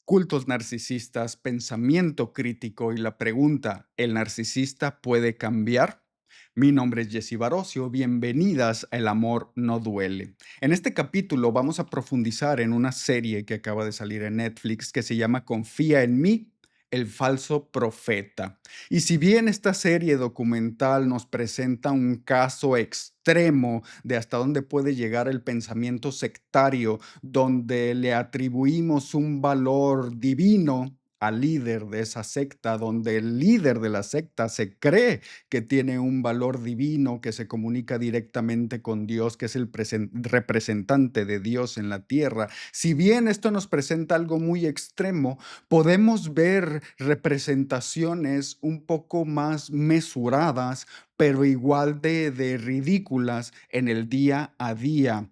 Cultos narcisistas, pensamiento crítico y la pregunta, ¿el narcisista puede cambiar? Mi nombre es Jesse Barocio, bienvenidas a El amor no duele. En este capítulo vamos a profundizar en una serie que acaba de salir en Netflix que se llama Confía en mí, el falso profeta. Y si bien esta serie documental nos presenta un caso extremo de hasta dónde puede llegar el pensamiento sectario, donde le atribuimos un valor divino al líder de esa secta, donde el líder de la secta se cree que tiene un valor divino, que se comunica directamente con Dios, que es el representante de Dios en la tierra. Si bien esto nos presenta algo muy extremo, podemos ver representaciones un poco más mesuradas, pero igual de ridículas en el día a día,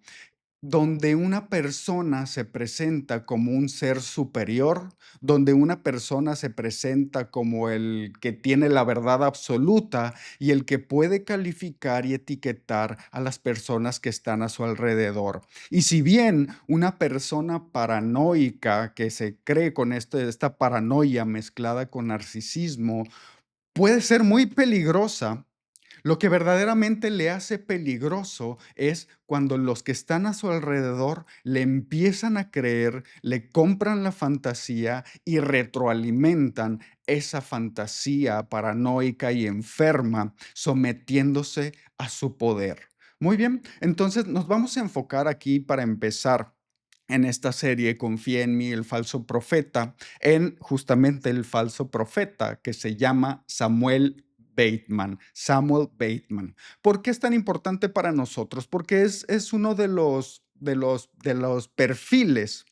donde una persona se presenta como un ser superior, donde una persona se presenta como el que tiene la verdad absoluta y el que puede calificar y etiquetar a las personas que están a su alrededor. Y si bien una persona paranoica que se cree con esta paranoia mezclada con narcisismo puede ser muy peligrosa, lo que verdaderamente le hace peligroso es cuando los que están a su alrededor le empiezan a creer, le compran la fantasía y retroalimentan esa fantasía paranoica y enferma, sometiéndose a su poder. Muy bien, entonces nos vamos a enfocar aquí para empezar en esta serie Confía en mí, el falso profeta, en justamente el falso profeta que se llama Samuel Bateman. ¿Por qué es tan importante para nosotros? Porque es uno de los perfiles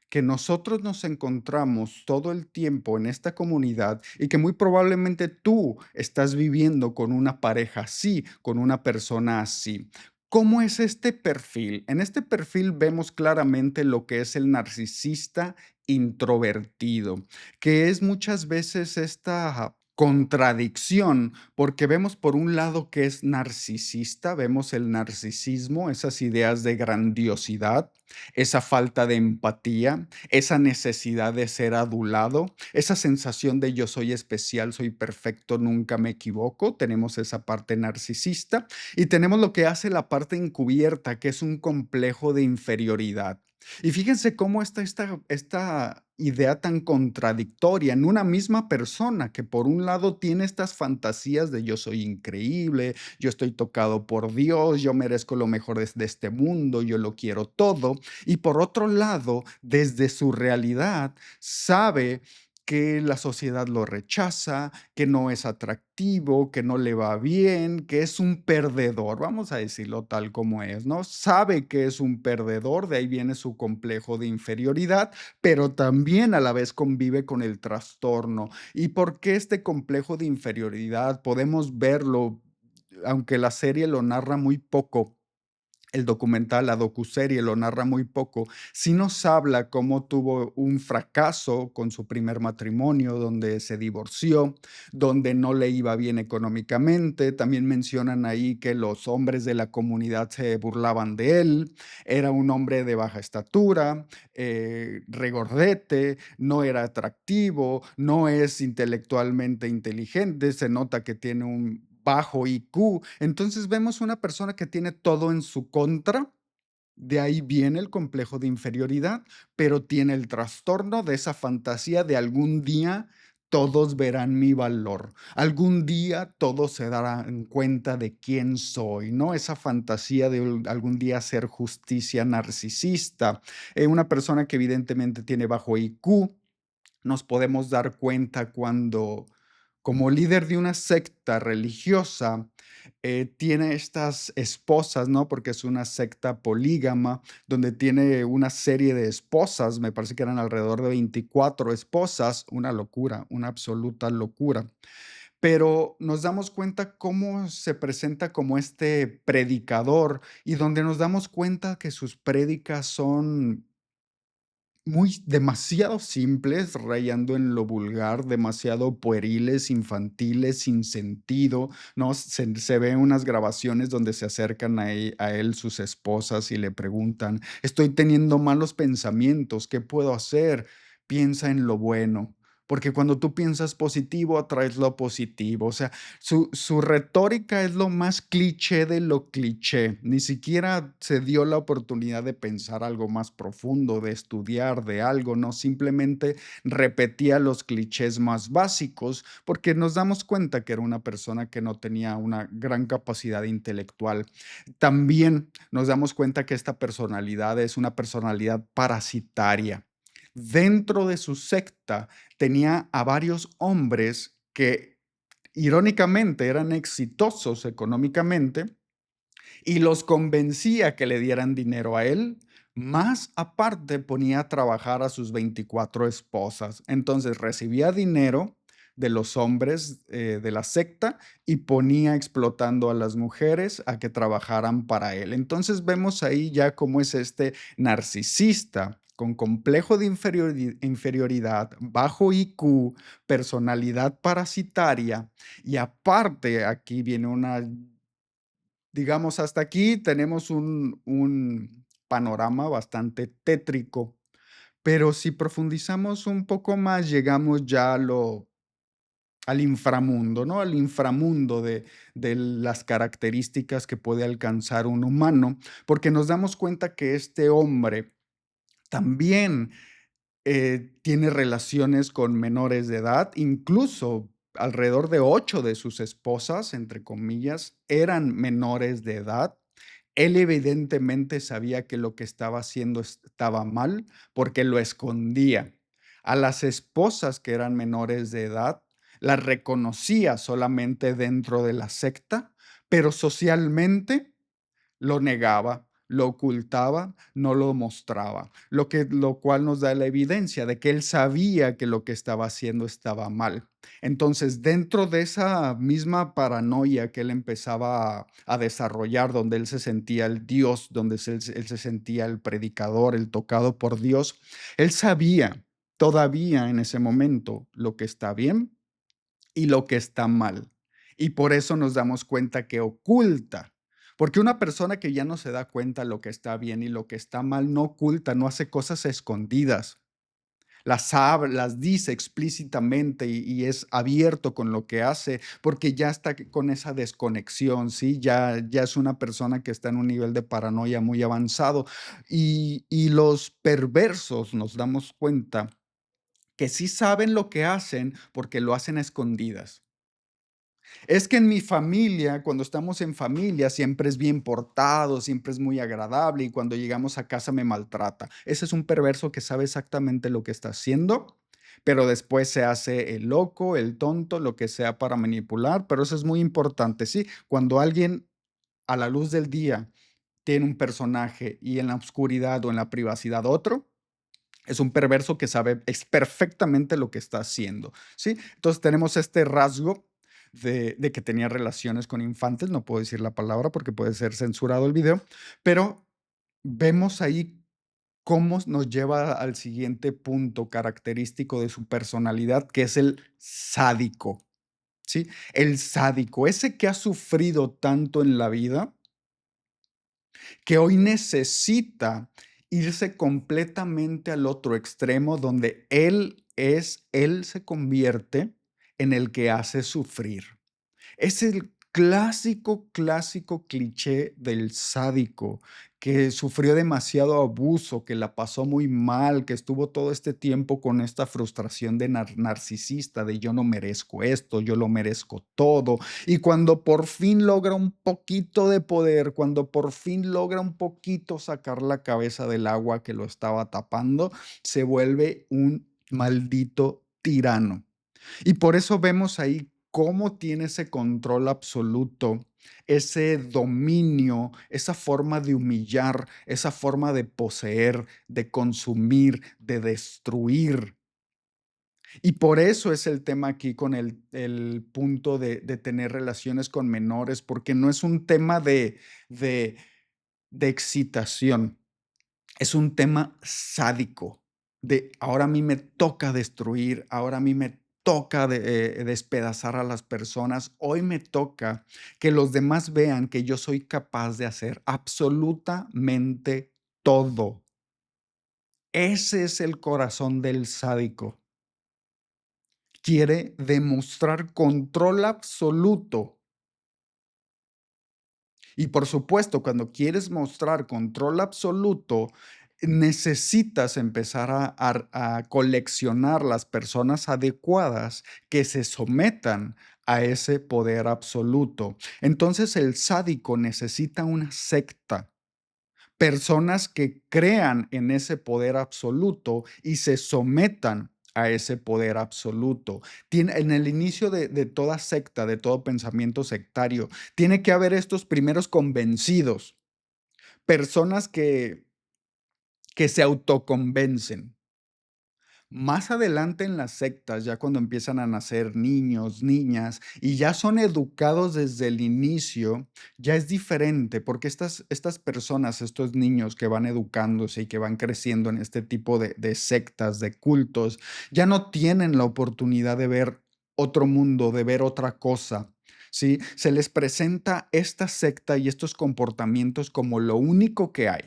que nosotros nos encontramos todo el tiempo en esta comunidad y que muy probablemente tú estás viviendo con una pareja así, con una persona así. ¿Cómo es este perfil? En este perfil vemos claramente lo que es el narcisista introvertido, que es muchas veces esta contradicción, porque vemos por un lado que es narcisista, vemos el narcisismo, esas ideas de grandiosidad, esa falta de empatía, esa necesidad de ser adulado, esa sensación de yo soy especial, soy perfecto, nunca me equivoco. Tenemos esa parte narcisista y tenemos lo que hace la parte encubierta, que es un complejo de inferioridad. Y fíjense cómo está esta idea tan contradictoria en una misma persona que por un lado tiene estas fantasías de yo soy increíble, yo estoy tocado por Dios, yo merezco lo mejor de este mundo, yo lo quiero todo, y por otro lado, desde su realidad, sabe que la sociedad lo rechaza, que no es atractivo, que no le va bien, que es un perdedor, vamos a decirlo tal como es, ¿no? Sabe que es un perdedor, de ahí viene su complejo de inferioridad, pero también a la vez convive con el trastorno. ¿Y por qué este complejo de inferioridad? Podemos verlo, aunque la serie lo narra muy poco. El documental, la docuserie lo narra muy poco. Sí nos habla cómo tuvo un fracaso con su primer matrimonio, donde se divorció, donde no le iba bien económicamente. También mencionan ahí que los hombres de la comunidad se burlaban de él. Era un hombre de baja estatura, regordete, no era atractivo, no es intelectualmente inteligente, se nota que tiene un bajo IQ. Entonces vemos una persona que tiene todo en su contra, de ahí viene el complejo de inferioridad, pero tiene el trastorno de esa fantasía de algún día todos verán mi valor, algún día todos se darán cuenta de quién soy, ¿no? Esa fantasía de algún día hacer justicia narcisista. Una persona que evidentemente tiene bajo IQ, nos podemos dar cuenta cuando, como líder de una secta religiosa, tiene estas esposas, ¿no? Porque es una secta polígama, donde tiene una serie de esposas, me parece que eran alrededor de 24 esposas, una locura, una absoluta locura. Pero nos damos cuenta cómo se presenta como este predicador y donde nos damos cuenta que sus prédicas son muy demasiado simples, rayando en lo vulgar, demasiado pueriles, infantiles, sin sentido, ¿no? Se ven unas grabaciones donde se acercan a él sus esposas y le preguntan: "Estoy teniendo malos pensamientos, ¿qué puedo hacer?". piensa en lo bueno, porque cuando tú piensas positivo, atraes lo positivo. O sea, su retórica es lo más cliché de lo cliché. Ni siquiera se dio la oportunidad de pensar algo más profundo, de estudiar de algo, no, simplemente repetía los clichés más básicos, porque nos damos cuenta que era una persona que no tenía una gran capacidad intelectual. También nos damos cuenta que esta personalidad es una personalidad parasitaria. Dentro de su secta tenía a varios hombres que irónicamente eran exitosos económicamente y los convencía que le dieran dinero a él, más aparte ponía a trabajar a sus 24 esposas. Entonces recibía dinero de los hombres de la secta y ponía explotando a las mujeres a que trabajaran para él. Entonces vemos ahí ya cómo es este narcisista con complejo de inferioridad, bajo IQ, personalidad parasitaria y aparte aquí viene una, digamos, hasta aquí tenemos un panorama bastante tétrico, pero si profundizamos un poco más, llegamos ya a lo al inframundo, ¿no? Al inframundo de las características que puede alcanzar un humano, porque nos damos cuenta que este hombre también tiene relaciones con menores de edad, incluso alrededor de 8 de sus esposas, entre comillas, eran menores de edad. Él evidentemente sabía que lo que estaba haciendo estaba mal porque lo escondía. A las esposas que eran menores de edad las reconocía solamente dentro de la secta, pero socialmente lo negaba, lo ocultaba, no lo mostraba, lo cual nos da la evidencia de que él sabía que lo que estaba haciendo estaba mal. Entonces, dentro de esa misma paranoia que él empezaba a desarrollar, donde él se sentía el Dios, donde él se sentía el predicador, el tocado por Dios, él sabía todavía en ese momento lo que está bien y lo que está mal. Y por eso nos damos cuenta que oculta. Porque una persona que ya no se da cuenta lo que está bien y lo que está mal no oculta, no hace cosas escondidas. Las dice explícitamente y es abierto con lo que hace porque ya está con esa desconexión, ¿sí? Ya es una persona que está en un nivel de paranoia muy avanzado. Y los perversos nos damos cuenta que sí saben lo que hacen porque lo hacen a escondidas. Es que en mi familia, cuando estamos en familia, siempre es bien portado, siempre es muy agradable y cuando llegamos a casa me maltrata. Ese es un perverso que sabe exactamente lo que está haciendo, pero después se hace el loco, el tonto, lo que sea para manipular, pero eso es muy importante, ¿sí? Cuando alguien a la luz del día tiene un personaje y en la oscuridad o en la privacidad otro, es un perverso que sabe perfectamente lo que está haciendo, ¿sí? Entonces tenemos este rasgo de que tenía relaciones con infantes, no puedo decir la palabra porque puede ser censurado el video, pero vemos ahí cómo nos lleva al siguiente punto característico de su personalidad, que es el sádico, ¿sí? El sádico, ese que ha sufrido tanto en la vida que hoy necesita irse completamente al otro extremo donde él se convierte en el que hace sufrir. Es el clásico, clásico cliché del sádico que sufrió demasiado abuso, que la pasó muy mal, que estuvo todo este tiempo con esta frustración de narcisista, de yo no merezco esto, yo lo merezco todo. Y cuando por fin logra un poquito de poder, cuando por fin logra un poquito sacar la cabeza del agua que lo estaba tapando, se vuelve un maldito tirano. Y por eso vemos ahí cómo tiene ese control absoluto, ese dominio, esa forma de humillar, esa forma de poseer, de consumir, de destruir. Y por eso es el tema aquí con el punto de tener relaciones con menores, porque no es un tema de, de excitación, es un tema sádico, de ahora a mí me toca destruir, ahora a mí me toca despedazar a las personas, hoy me toca que los demás vean que yo soy capaz de hacer absolutamente todo. Ese es el corazón del sádico. Quiere demostrar control absoluto. Y por supuesto, cuando quieres mostrar control absoluto, necesitas empezar a coleccionar las personas adecuadas que se sometan a ese poder absoluto. Entonces el sádico necesita una secta. Personas que crean en ese poder absoluto y se sometan a ese poder absoluto. En el inicio de toda secta, de todo pensamiento sectario, tiene que haber estos primeros convencidos, personas que se autoconvencen. Más adelante en las sectas, ya cuando empiezan a nacer niños, niñas, y ya son educados desde el inicio, ya es diferente, porque estas personas, estos niños que van educándose y que van creciendo en este tipo de sectas, de cultos, ya no tienen la oportunidad de ver otro mundo, de ver otra cosa. ¿Sí? Se les presenta esta secta y estos comportamientos como lo único que hay.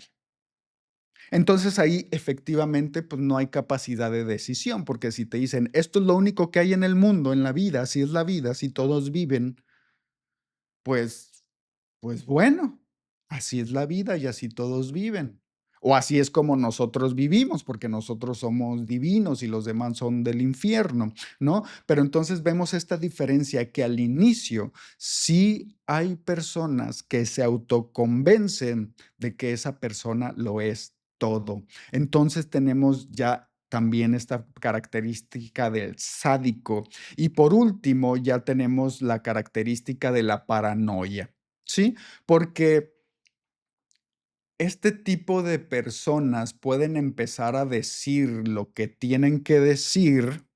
Entonces ahí efectivamente, pues no hay capacidad de decisión, porque si te dicen, esto es lo único que hay en el mundo, en la vida, así es la vida, si todos viven, pues, pues bueno, así es la vida y así todos viven. O así es como nosotros vivimos, porque nosotros somos divinos y los demás son del infierno, ¿no? Pero entonces vemos esta diferencia que al inicio sí hay personas que se autoconvencen de que esa persona lo es todo. Entonces tenemos ya también esta característica del sádico. Y por último, ya tenemos la característica de la paranoia, ¿sí? Porque este tipo de personas pueden empezar a decir lo que tienen que decir,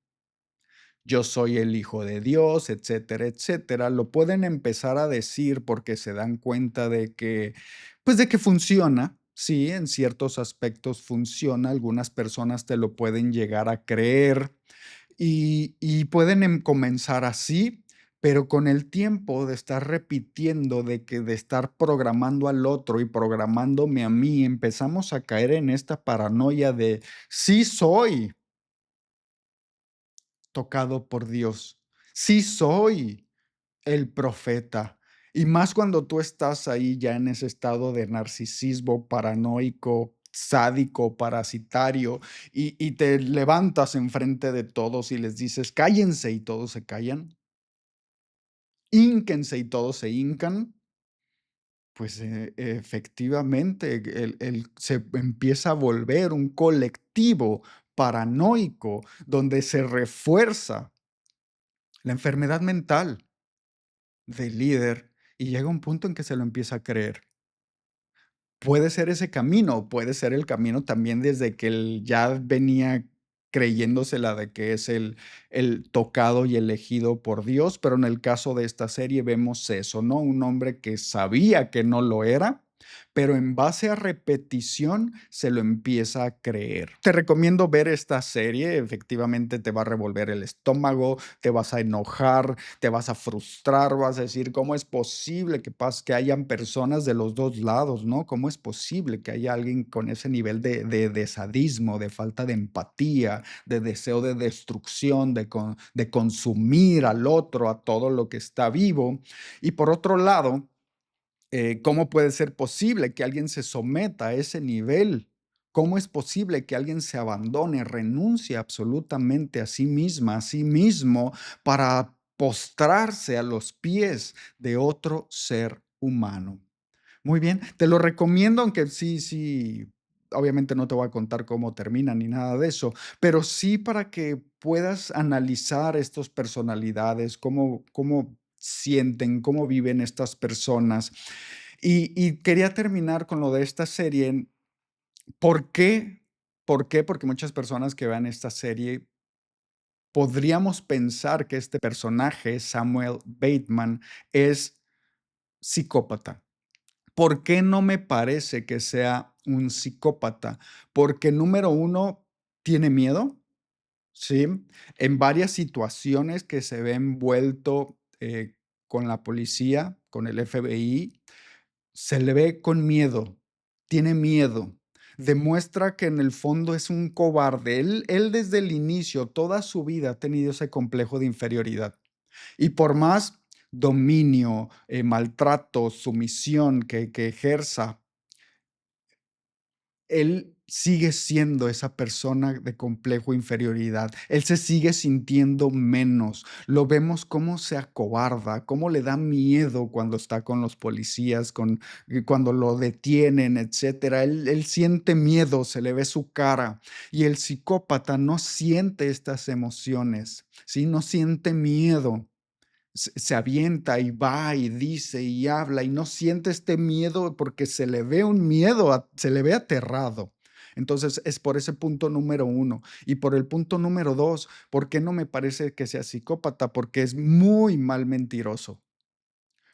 yo soy el hijo de Dios, etcétera, etcétera. Lo pueden empezar a decir porque se dan cuenta de que, pues de que funciona. Sí, en ciertos aspectos funciona. Algunas personas te lo pueden llegar a creer y pueden comenzar así, pero con el tiempo de estar repitiendo, de estar programando al otro y programándome a mí, empezamos a caer en esta paranoia de sí soy tocado por Dios, sí soy el profeta. Y más cuando tú estás ahí ya en ese estado de narcisismo paranoico, sádico, parasitario, y te levantas enfrente de todos y les dices, cállense y todos se callan, hínquense y todos se hincan, pues efectivamente se empieza a volver un colectivo paranoico donde se refuerza la enfermedad mental del líder y llega un punto en que se lo empieza a creer. Puede ser ese camino, puede ser el camino también desde que él ya venía creyéndosela de que es el tocado y elegido por Dios, pero en el caso de esta serie vemos eso, ¿no? Un hombre que sabía que no lo era, pero en base a repetición se lo empieza a creer. Te recomiendo ver esta serie, efectivamente te va a revolver el estómago, te vas a enojar, te vas a frustrar, vas a decir, ¿cómo es posible que hayan personas de los dos lados, ¿no? ¿Cómo es posible que haya alguien con ese nivel de sadismo, de falta de empatía, de deseo de destrucción, de consumir al otro, a todo lo que está vivo? Y por otro lado, ¿cómo puede ser posible que alguien se someta a ese nivel? ¿Cómo es posible que alguien se abandone, renuncie absolutamente a sí misma, a sí mismo, para postrarse a los pies de otro ser humano? Muy bien, te lo recomiendo, aunque sí, obviamente no te voy a contar cómo termina ni nada de eso, pero sí para que puedas analizar estas personalidades, cómo sienten, cómo viven estas personas. Y quería terminar con lo de esta serie. ¿Por qué? ¿Por qué? Porque muchas personas que vean esta serie podríamos pensar que este personaje, Samuel Bateman, es psicópata. ¿Por qué no me parece que sea un psicópata? Porque número uno, tiene miedo, ¿sí? En varias situaciones que se ve envuelto con la policía, con el FBI, se le ve con miedo, tiene miedo. demuestra que en el fondo es un cobarde. Él desde el inicio, toda su vida ha tenido ese complejo de inferioridad. Y por más dominio, maltrato, sumisión que ejerza, él sigue siendo esa persona de complejo de inferioridad. Él se sigue sintiendo menos. Lo vemos cómo se acobarda, cómo le da miedo cuando está con los policías, cuando lo detienen, etcétera. Él siente miedo, se le ve su cara. Y el psicópata no siente estas emociones, ¿sí? No siente miedo. Se avienta y va y dice y habla y no siente este miedo porque se le ve un miedo, se le ve aterrado. Entonces es por ese punto número uno. Y por el punto número dos, ¿por qué no me parece que sea psicópata? Porque es muy mal mentiroso,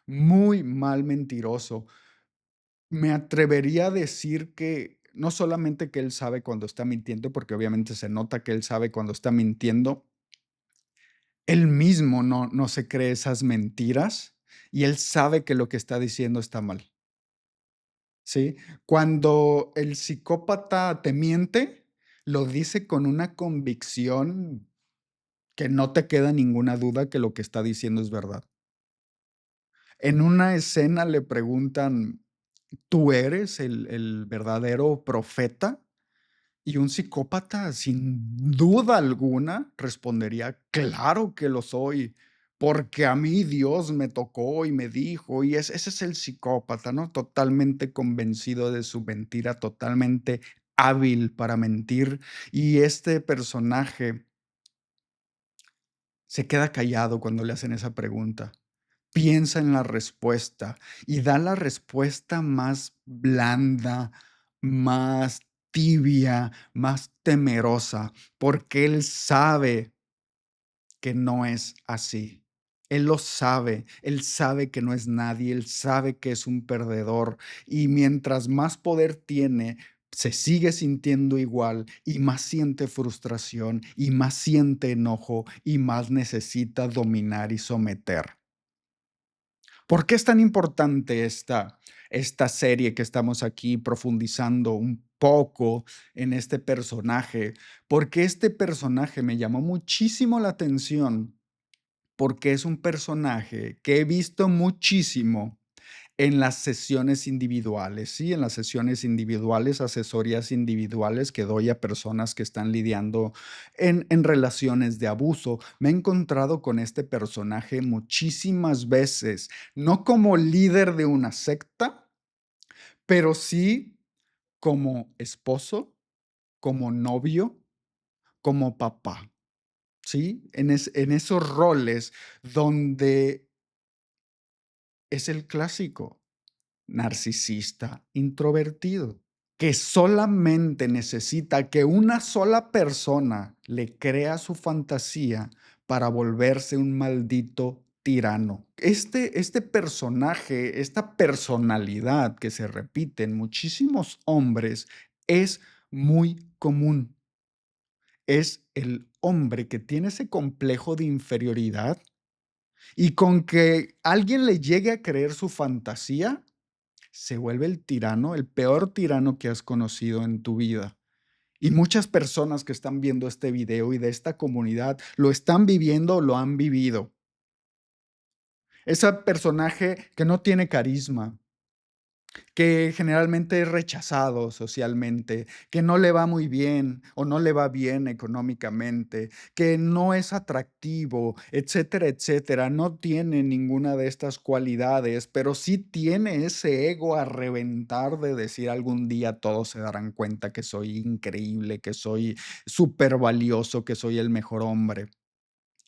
muy mal mentiroso. Me atrevería a decir que no solamente que él sabe cuando está mintiendo, porque obviamente se nota que él sabe cuando está mintiendo, él mismo no se cree esas mentiras y él sabe que lo que está diciendo está mal, ¿sí? Cuando el psicópata te miente, lo dice con una convicción que no te queda ninguna duda que lo que está diciendo es verdad. En una escena le preguntan: "¿Tú eres el verdadero profeta?". Y un psicópata, sin duda alguna, respondería: "Claro que lo soy, porque a mí Dios me tocó y me dijo", y ese es el psicópata, ¿no? Totalmente convencido de su mentira, totalmente hábil para mentir. Y este personaje se queda callado cuando le hacen esa pregunta. Piensa en la respuesta y da la respuesta más blanda, más tibia, más temerosa, porque él sabe que no es así. Él lo sabe, él sabe que no es nadie, él sabe que es un perdedor y mientras más poder tiene, se sigue sintiendo igual y más siente frustración y más siente enojo y más necesita dominar y someter. ¿Por qué es tan importante esta serie que estamos aquí profundizando un poco en este personaje? Porque este personaje me llamó muchísimo la atención, porque es un personaje que he visto muchísimo en las sesiones individuales, ¿sí? En las sesiones individuales, asesorías individuales que doy a personas que están lidiando en relaciones de abuso. Me he encontrado con este personaje muchísimas veces, no como líder de una secta, pero sí como esposo, como novio, como papá, ¿sí? En esos roles donde es el clásico narcisista introvertido, que solamente necesita que una sola persona le crea su fantasía para volverse un maldito tirano. Este personaje, esta personalidad que se repite en muchísimos hombres es muy común. Es el hombre que tiene ese complejo de inferioridad y con que alguien le llegue a creer su fantasía, se vuelve el tirano, el peor tirano que has conocido en tu vida. Y muchas personas que están viendo este video y de esta comunidad lo están viviendo o lo han vivido. Ese personaje que no tiene carisma, que generalmente es rechazado socialmente, que no le va muy bien o no le va bien económicamente, que no es atractivo, etcétera, etcétera. No tiene ninguna de estas cualidades, pero sí tiene ese ego a reventar de decir algún día todos se darán cuenta que soy increíble, que soy súper valioso, que soy el mejor hombre.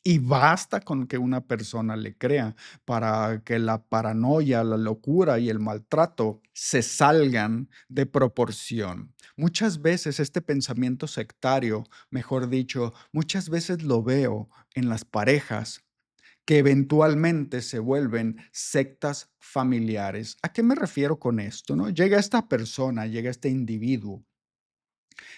Y basta con que una persona le crea para que la paranoia, la locura y el maltrato se salgan de proporción. Muchas veces este pensamiento sectario, mejor dicho, muchas veces lo veo en las parejas que eventualmente se vuelven sectas familiares. ¿A qué me refiero con esto? ¿No? Llega esta persona, llega este individuo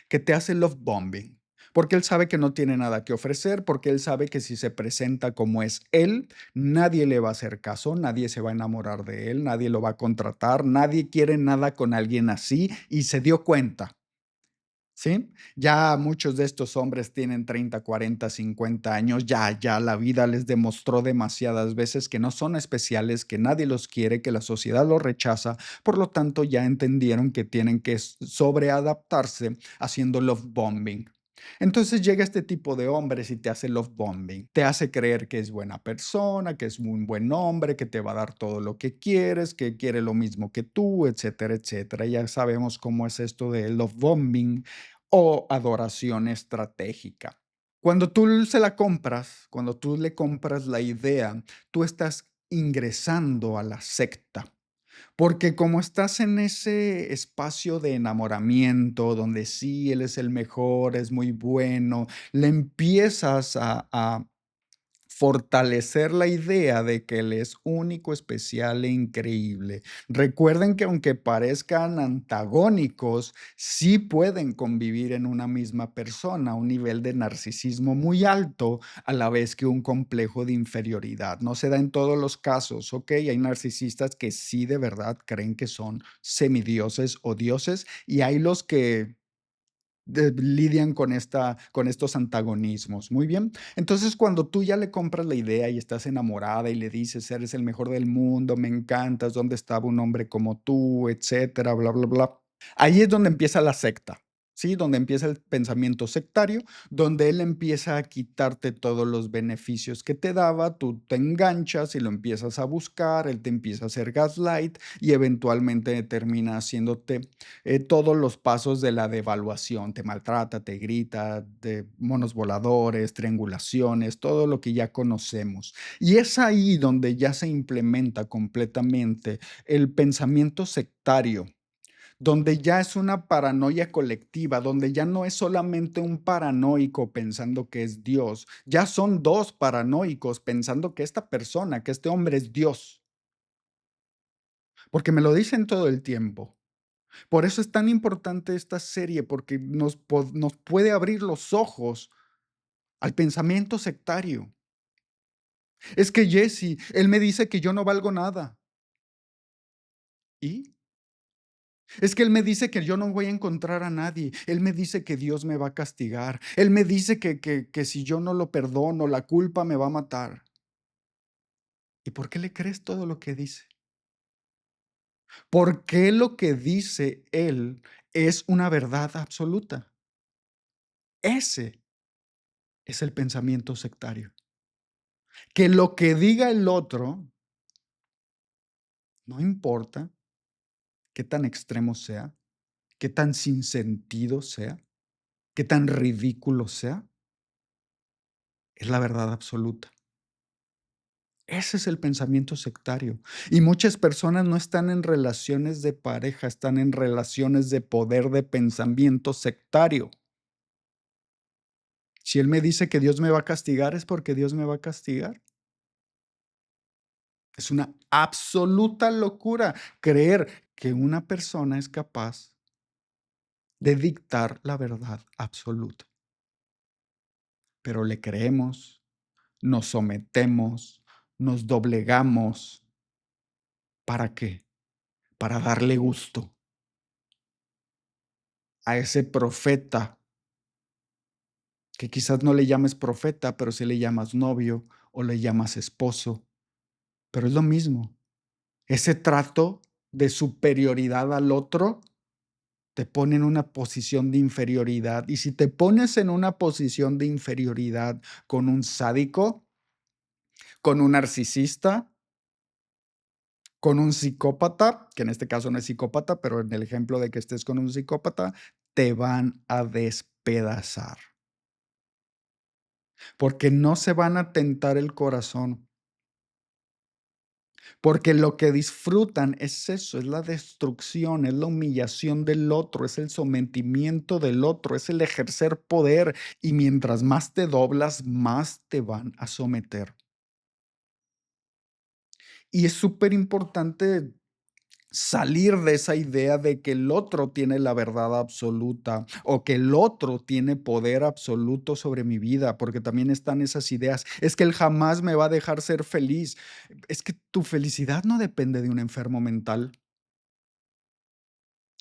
que te hace love bombing, porque él sabe que no tiene nada que ofrecer, porque él sabe que si se presenta como es él, nadie le va a hacer caso, nadie se va a enamorar de él, nadie lo va a contratar, nadie quiere nada con alguien así y se dio cuenta. ¿sí? Ya muchos de estos hombres tienen 30, 40, 50 años, ya la vida les demostró demasiadas veces que no son especiales, que nadie los quiere, que la sociedad los rechaza, por lo tanto, ya entendieron que tienen que sobreadaptarse haciendo love bombing. Entonces llega este tipo de hombres y te hace love bombing. Te hace creer que es buena persona, que es un buen hombre, que te va a dar todo lo que quieres, que quiere lo mismo que tú, etcétera, etcétera. Ya sabemos cómo es esto de love bombing o adoración estratégica. Cuando tú le compras la idea, tú estás ingresando a la secta. Porque como estás en ese espacio de enamoramiento, donde sí, él es el mejor, es muy bueno, le empiezas a fortalecer la idea de que él es único, especial e increíble. Recuerden que aunque parezcan antagónicos, sí pueden convivir en una misma persona, un nivel de narcisismo muy alto, a la vez que un complejo de inferioridad. No se da en todos los casos, ¿ok? Hay narcisistas que sí de verdad creen que son semidioses o dioses y hay los que lidian con estos antagonismos. Muy bien. Entonces, cuando tú ya le compras la idea y estás enamorada y le dices, eres el mejor del mundo, me encantas, ¿dónde estaba un hombre como tú, etcétera, bla, bla, bla? Ahí es donde empieza la secta, ¿sí? Donde empieza el pensamiento sectario, donde él empieza a quitarte todos los beneficios que te daba, tú te enganchas y lo empiezas a buscar, él te empieza a hacer gaslight y eventualmente termina haciéndote todos los pasos de la devaluación, te maltrata, te grita, de monos voladores, triangulaciones, todo lo que ya conocemos. Y es ahí donde ya se implementa completamente el pensamiento sectario, donde ya es una paranoia colectiva, donde ya no es solamente un paranoico pensando que es Dios, ya son 2 paranoicos pensando que esta persona, que este hombre es Dios, porque me lo dicen todo el tiempo. Por eso es tan importante esta serie, porque nos puede abrir los ojos al pensamiento sectario. Es que Jesse, él me dice que yo no valgo nada. ¿Y? Es que él me dice que yo no voy a encontrar a nadie. Él me dice que Dios me va a castigar. Él me dice que si yo no lo perdono, la culpa me va a matar. ¿Y por qué le crees todo lo que dice? ¿Por qué lo que dice él es una verdad absoluta? Ese es el pensamiento sectario. Que lo que diga el otro, no importa qué tan extremo sea, qué tan sin sentido sea, qué tan ridículo sea, es la verdad absoluta. Ese es el pensamiento sectario. Y muchas personas no están en relaciones de pareja, están en relaciones de poder de pensamiento sectario. Si él me dice que Dios me va a castigar, es porque Dios me va a castigar. Es una absoluta locura creer que una persona es capaz de dictar la verdad absoluta. Pero le creemos, nos sometemos, nos doblegamos. ¿Para qué? Para darle gusto a ese profeta que quizás no le llames profeta, pero sí le llamas novio o le llamas esposo, pero es lo mismo. Ese trato de superioridad al otro te pone en una posición de inferioridad. Y si te pones en una posición de inferioridad con un sádico, con un narcisista, con un psicópata, que en este caso no es psicópata, pero en el ejemplo de que estés con un psicópata, te van a despedazar, porque no se van a tentar el corazón, porque lo que disfrutan es eso, es la destrucción, es la humillación del otro, es el sometimiento del otro, es el ejercer poder, y mientras más te doblas, más te van a someter. Y es súper importante salir de esa idea de que el otro tiene la verdad absoluta o que el otro tiene poder absoluto sobre mi vida, porque también están esas ideas. Es que él jamás me va a dejar ser feliz. Es que tu felicidad no depende de un enfermo mental.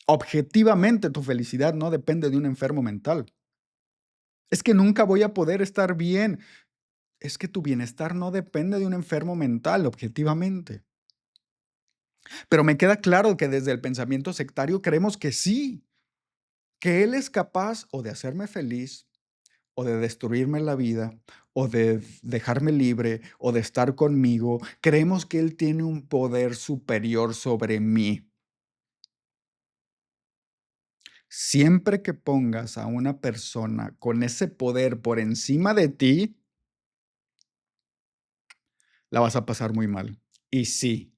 Objetivamente, tu felicidad no depende de un enfermo mental. Es que nunca voy a poder estar bien. Es que tu bienestar no depende de un enfermo mental, objetivamente. Pero me queda claro que desde el pensamiento sectario creemos que sí, que él es capaz o de hacerme feliz, o de destruirme la vida, o de dejarme libre, o de estar conmigo. Creemos que él tiene un poder superior sobre mí. Siempre que pongas a una persona con ese poder por encima de ti, la vas a pasar muy mal. Y sí,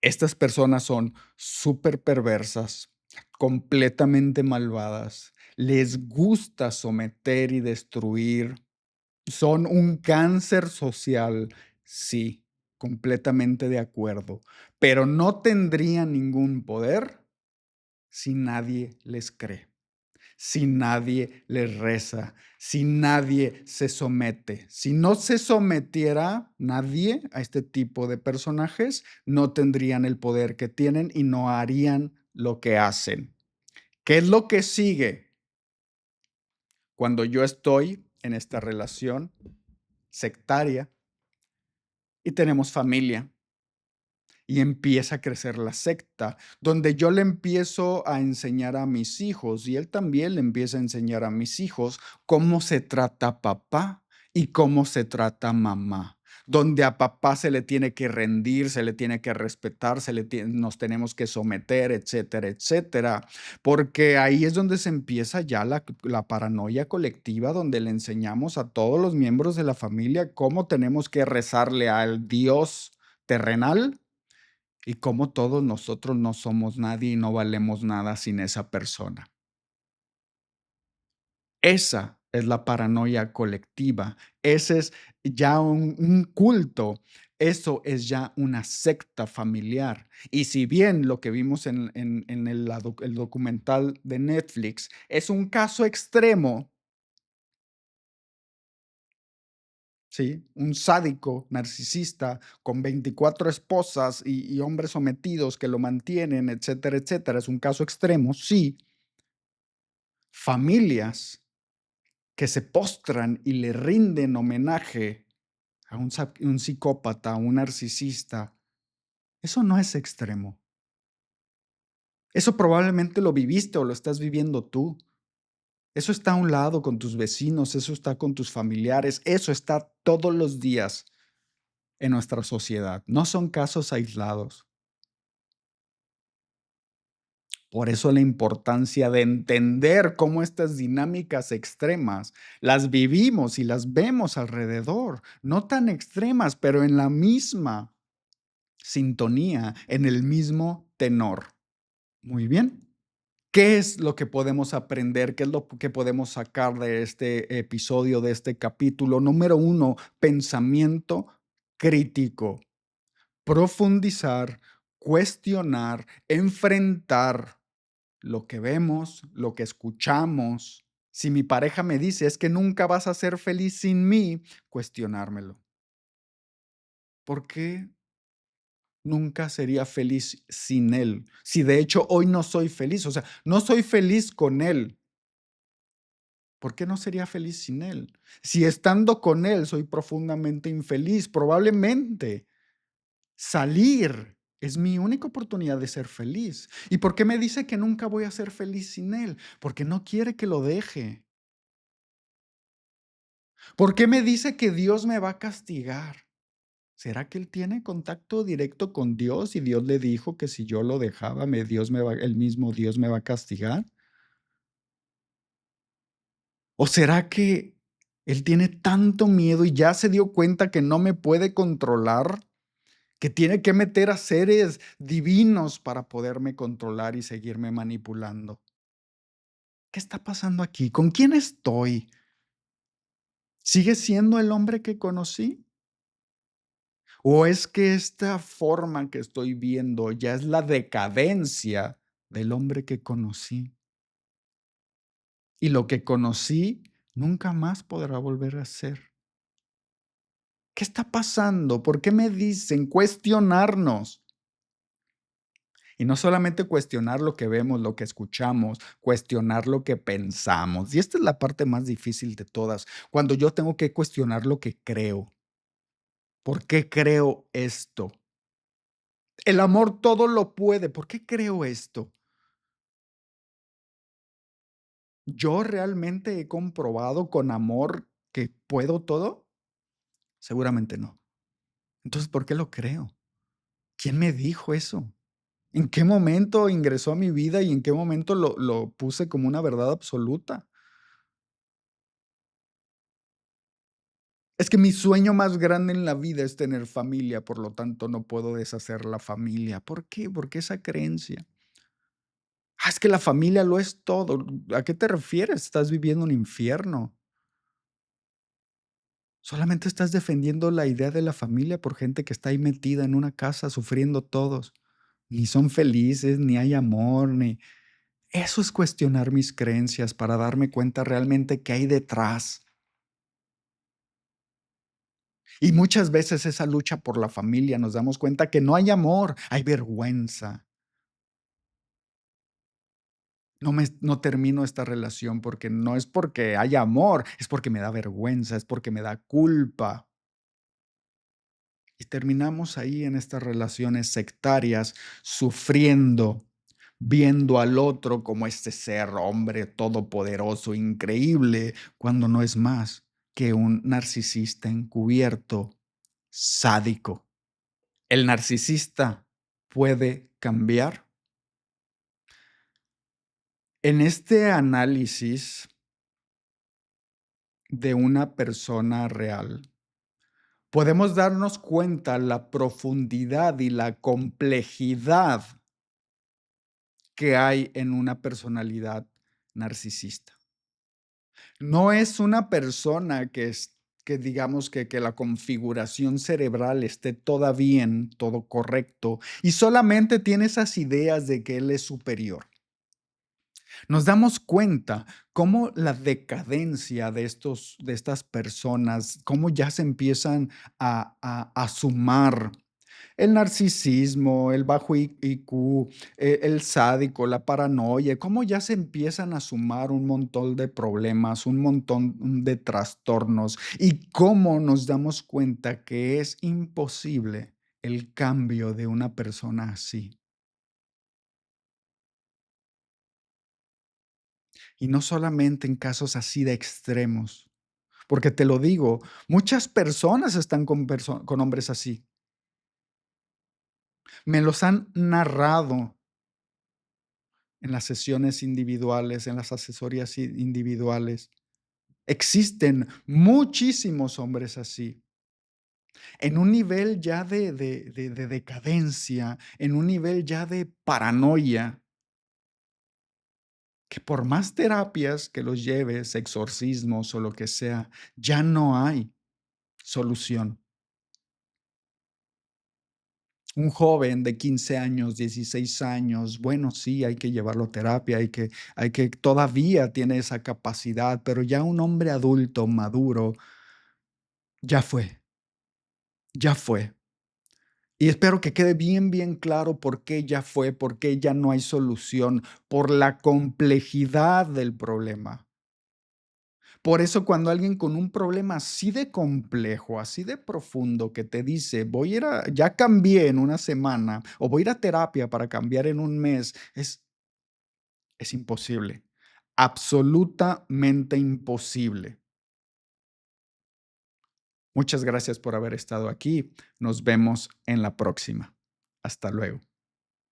estas personas son súper perversas, completamente malvadas, les gusta someter y destruir, son un cáncer social, sí, completamente de acuerdo, pero no tendrían ningún poder si nadie les cree. Si nadie les reza, si nadie se somete. Si no se sometiera nadie a este tipo de personajes, no tendrían el poder que tienen y no harían lo que hacen. ¿Qué es lo que sigue cuando yo estoy en esta relación sectaria y tenemos familia? Y empieza a crecer la secta, donde yo le empiezo a enseñar a mis hijos y él también le empieza a enseñar a mis hijos cómo se trata papá y cómo se trata mamá. Donde a papá se le tiene que rendir, se le tiene que respetar, nos tenemos que someter, etcétera, etcétera. Porque ahí es donde se empieza ya la paranoia colectiva, donde le enseñamos a todos los miembros de la familia cómo tenemos que rezarle al Dios terrenal y cómo todos nosotros no somos nadie y no valemos nada sin esa persona. Esa es la paranoia colectiva. Ese es ya un culto. Eso es ya una secta familiar. Y si bien lo que vimos en el documental de Netflix es un caso extremo, ¿sí? Un sádico narcisista con 24 esposas y hombres sometidos que lo mantienen, etcétera, etcétera. Es un caso extremo, sí. Familias que se postran y le rinden homenaje a un psicópata, a un narcisista, eso no es extremo. Eso probablemente lo viviste o lo estás viviendo tú. Eso está a un lado con tus vecinos, eso está con tus familiares, eso está todos los días en nuestra sociedad. No son casos aislados. Por eso la importancia de entender cómo estas dinámicas extremas las vivimos y las vemos alrededor, no tan extremas, pero en la misma sintonía, en el mismo tenor. Muy bien. ¿Qué es lo que podemos aprender? ¿Qué es lo que podemos sacar de este episodio, de este capítulo? Número uno, pensamiento crítico. Profundizar, cuestionar, enfrentar lo que vemos, lo que escuchamos. Si mi pareja me dice, es que nunca vas a ser feliz sin mí, cuestionármelo. ¿Por qué nunca sería feliz sin él? Si de hecho hoy no soy feliz, o sea, no soy feliz con él. ¿Por qué no sería feliz sin él? Si estando con él soy profundamente infeliz, probablemente salir es mi única oportunidad de ser feliz. ¿Y por qué me dice que nunca voy a ser feliz sin él? Porque no quiere que lo deje. ¿Por qué me dice que Dios me va a castigar? ¿Será que él tiene contacto directo con Dios y Dios le dijo que si yo lo dejaba, el mismo Dios me va a castigar? ¿O será que él tiene tanto miedo y ya se dio cuenta que no me puede controlar, que tiene que meter a seres divinos para poderme controlar y seguirme manipulando? ¿Qué está pasando aquí? ¿Con quién estoy? ¿Sigue siendo el hombre que conocí? ¿O es que esta forma que estoy viendo ya es la decadencia del hombre que conocí? Y lo que conocí nunca más podrá volver a ser. ¿Qué está pasando? ¿Por qué me dicen cuestionarnos? Y no solamente cuestionar lo que vemos, lo que escuchamos, cuestionar lo que pensamos. Y esta es la parte más difícil de todas, cuando yo tengo que cuestionar lo que creo. ¿Por qué creo esto? El amor todo lo puede. ¿Por qué creo esto? ¿Yo realmente he comprobado con amor que puedo todo? Seguramente no. Entonces, ¿por qué lo creo? ¿Quién me dijo eso? ¿En qué momento ingresó a mi vida y en qué momento lo puse como una verdad absoluta? Es que mi sueño más grande en la vida es tener familia, por lo tanto, no puedo deshacer la familia. ¿Por qué? ¿Por qué esa creencia? Ah, es que la familia lo es todo. ¿A qué te refieres? Estás viviendo un infierno. Solamente estás defendiendo la idea de la familia por gente que está ahí metida en una casa sufriendo todos. Ni son felices, ni hay amor, ni... Eso es cuestionar mis creencias para darme cuenta realmente qué hay detrás. Y muchas veces esa lucha por la familia nos damos cuenta que no hay amor, hay vergüenza. No termino esta relación porque no es porque haya amor, es porque me da vergüenza, es porque me da culpa. Y terminamos ahí en estas relaciones sectarias, sufriendo, viendo al otro como este ser, hombre todopoderoso, increíble, cuando no es más que un narcisista encubierto, sádico. ¿El narcisista puede cambiar? En este análisis de una persona real, podemos darnos cuenta la profundidad y la complejidad que hay en una personalidad narcisista. No es una persona que digamos que la configuración cerebral esté toda bien, todo correcto, y solamente tiene esas ideas de que él es superior. Nos damos cuenta cómo la decadencia de estas personas, cómo ya se empiezan a sumar el narcisismo, el bajo IQ, el sádico, la paranoia, cómo ya se empiezan a sumar un montón de problemas, un montón de trastornos y cómo nos damos cuenta que es imposible el cambio de una persona así. Y no solamente en casos así de extremos, porque te lo digo, muchas personas están con hombres así. Me los han narrado en las sesiones individuales, en las asesorías individuales. Existen muchísimos hombres así, en un nivel ya de decadencia, en un nivel ya de paranoia, que por más terapias que los lleves, exorcismos o lo que sea, ya no hay solución. Un joven de 15 años, 16 años, bueno, sí, hay que llevarlo a terapia, hay que todavía tiene esa capacidad, pero ya un hombre adulto, maduro, ya fue, ya fue. Y espero que quede bien, bien claro por qué ya fue, por qué ya no hay solución, por la complejidad del problema. Por eso cuando alguien con un problema así de complejo, así de profundo, que te dice, voy a ir a, ya cambié en una semana o voy a ir a terapia para cambiar en un mes, es imposible, absolutamente imposible. Muchas gracias por haber estado aquí. Nos vemos en la próxima. Hasta luego.